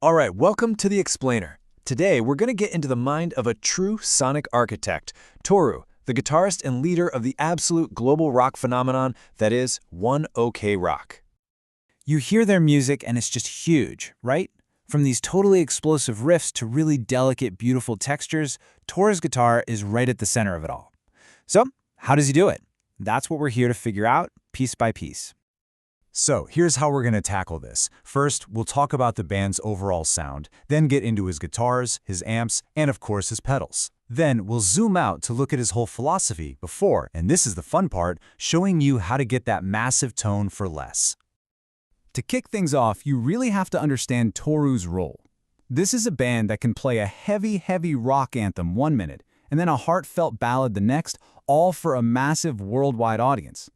All right, welcome to The Explainer. Today, we're going to get into the mind of a true sonic architect, Toru, the guitarist and leader of the absolute global rock phenomenon that is One OK Rock. You hear their music and it's just huge, right? From these totally explosive riffs to really delicate, beautiful textures, Toru's guitar is right at the center of it all. So, how does he do it? That's what we're here to figure out, piece by piece. So, here's how we're going to tackle this. First, we'll talk about the band's overall sound, then get into his guitars, his amps, and of course his pedals. Then, we'll zoom out to look at his whole philosophy before, and this is the fun part, showing you how to get that massive tone for less. To kick things off, you really have to understand Toru's role. This is a band that can play a heavy rock anthem 1 minute, and then a heartfelt ballad the next, all for a massive worldwide audience.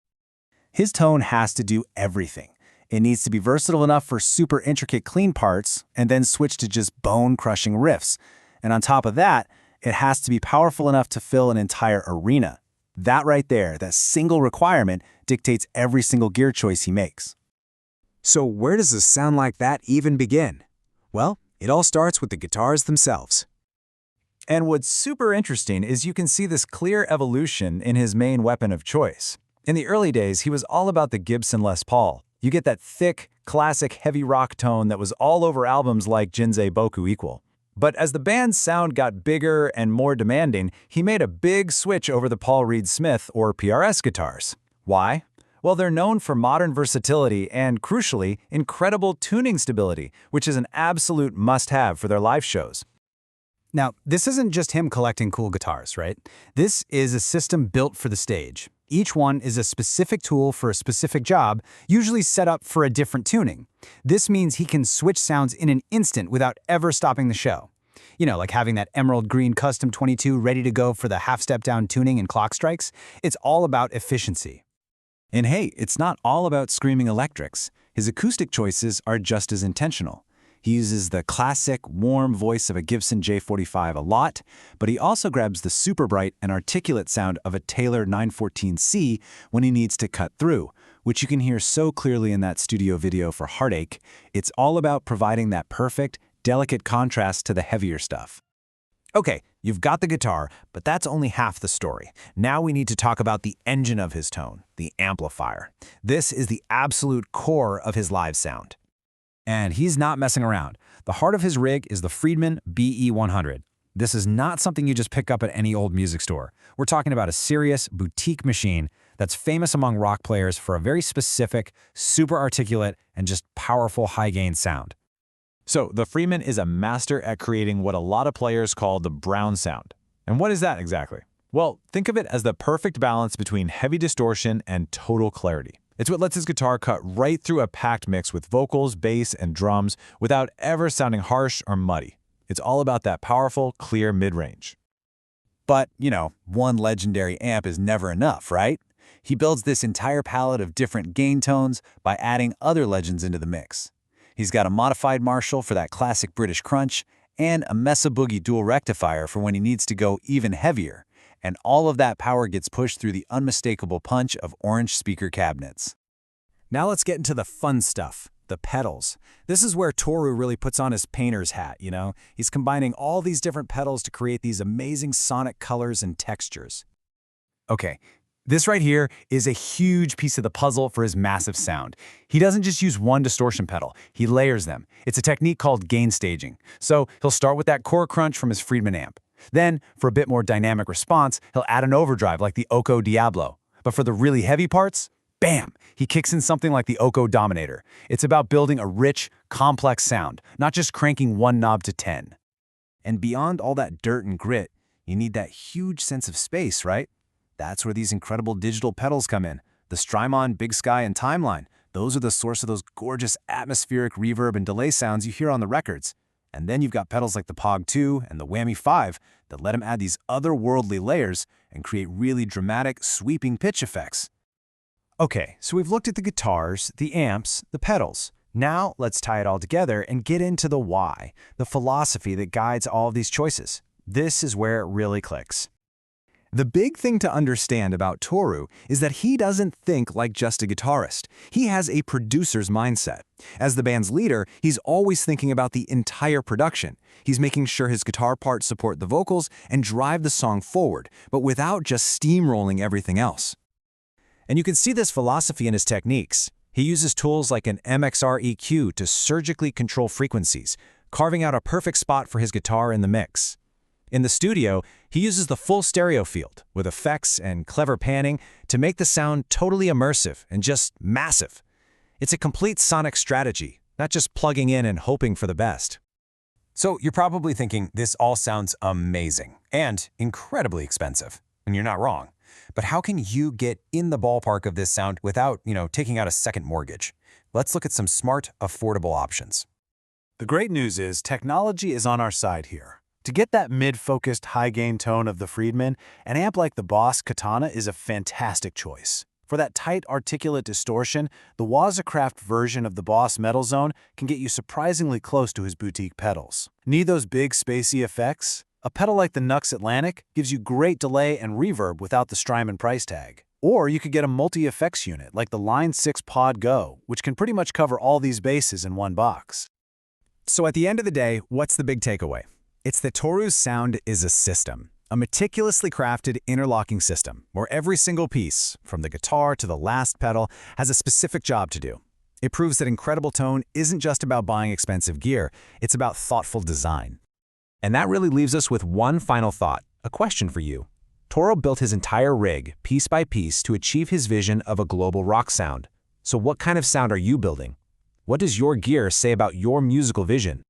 His tone has to do everything. It needs to be versatile enough for super intricate clean parts, and then switch to just bone-crushing riffs. And on top of that, it has to be powerful enough to fill an entire arena. That right there, that single requirement, dictates every single gear choice he makes. So where does a sound like that even begin? Well, it all starts with the guitars themselves. And what's super interesting is you can see this clear evolution in his main weapon of choice. In the early days, he was all about the Gibson Les Paul. You get that thick, classic heavy rock tone that was all over albums like Jinsei Boku Equal. But as the band's sound got bigger and more demanding, he made a big switch over the Paul Reed Smith or PRS guitars. Why? Well, they're known for modern versatility and, crucially, incredible tuning stability, which is an absolute must-have for their live shows. Now, this isn't just him collecting cool guitars, right? This is a system built for the stage. Each one is a specific tool for a specific job, usually set up for a different tuning. This means he can switch sounds in an instant without ever stopping the show. You know, like having that emerald green custom 22 ready to go for the half-step down tuning and clock strikes. It's all about efficiency. And hey, it's not all about screaming electrics. His acoustic choices are just as intentional. He uses the classic, warm voice of a Gibson J45 a lot, but he also grabs the super bright and articulate sound of a Taylor 914C when he needs to cut through, which you can hear so clearly in that studio video for Heartache. It's all about providing that perfect, delicate contrast to the heavier stuff. Okay, you've got the guitar, but that's only half the story. Now we need to talk about the engine of his tone, the amplifier. This is the absolute core of his live sound. And he's not messing around. The heart of his rig is the Friedman BE100. This is not something you just pick up at any old music store. We're talking about a serious boutique machine that's famous among rock players for a very specific, super articulate, and just powerful high-gain sound. So the Friedman is a master at creating what a lot of players call the brown sound. And what is that exactly? Well, think of it as the perfect balance between heavy distortion and total clarity. It's what lets his guitar cut right through a packed mix with vocals, bass, and drums without ever sounding harsh or muddy. It's all about that powerful, clear mid-range. But, you know, one legendary amp is never enough, right? He builds this entire palette of different gain tones by adding other legends into the mix. He's got a modified Marshall for that classic British crunch, and a Mesa Boogie dual rectifier for when he needs to go even heavier. And all of that power gets pushed through the unmistakable punch of orange speaker cabinets. Now let's get into the fun stuff, the pedals. This is where Toru really puts on his painter's hat, you know? He's combining all these different pedals to create these amazing sonic colors and textures. Okay, this right here is a huge piece of the puzzle for his massive sound. He doesn't just use one distortion pedal, he layers them. It's a technique called gain staging. So he'll start with that core crunch from his Friedman amp. Then, for a bit more dynamic response, he'll add an overdrive like the Oko Diablo. But for the really heavy parts, bam, he kicks in something like the Oko Dominator. It's about building a rich, complex sound, not just cranking one knob to 10. And beyond all that dirt and grit, you need that huge sense of space, right? That's where these incredible digital pedals come in. The Strymon, Big Sky, and Timeline. Those are the source of those gorgeous atmospheric reverb and delay sounds you hear on the records. And then you've got pedals like the Pog 2 and the Whammy 5 that let him add these otherworldly layers and create really dramatic, sweeping pitch effects. Okay, so we've looked at the guitars, the amps, the pedals. Now let's tie it all together and get into the why, the philosophy that guides all of these choices. This is where it really clicks. The big thing to understand about Toru is that he doesn't think like just a guitarist. He has a producer's mindset. As the band's leader, he's always thinking about the entire production. He's making sure his guitar parts support the vocals and drive the song forward, but without just steamrolling everything else. And you can see this philosophy in his techniques. He uses tools like an MXR EQ to surgically control frequencies, carving out a perfect spot for his guitar in the mix. In the studio, he uses the full stereo field, with effects and clever panning, to make the sound totally immersive and just massive. It's a complete sonic strategy, not just plugging in and hoping for the best. So you're probably thinking this all sounds amazing and incredibly expensive, and you're not wrong. But how can you get in the ballpark of this sound without, taking out a second mortgage? Let's look at some smart, affordable options. The great news is technology is on our side here. To get that mid-focused, high-gain tone of the Friedman, an amp like the Boss Katana is a fantastic choice. For that tight, articulate distortion, the Wazacraft version of the Boss Metal Zone can get you surprisingly close to his boutique pedals. Need those big, spacey effects? A pedal like the Nux Atlantic gives you great delay and reverb without the Strymon price tag. Or you could get a multi-effects unit like the Line 6 Pod Go, which can pretty much cover all these bases in one box. So at the end of the day, what's the big takeaway? It's that Toru's sound is a system, a meticulously crafted interlocking system, where every single piece, from the guitar to the last pedal, has a specific job to do. It proves that incredible tone isn't just about buying expensive gear, it's about thoughtful design. And that really leaves us with one final thought, a question for you. Toru built his entire rig, piece by piece, to achieve his vision of a global rock sound. So what kind of sound are you building? What does your gear say about your musical vision?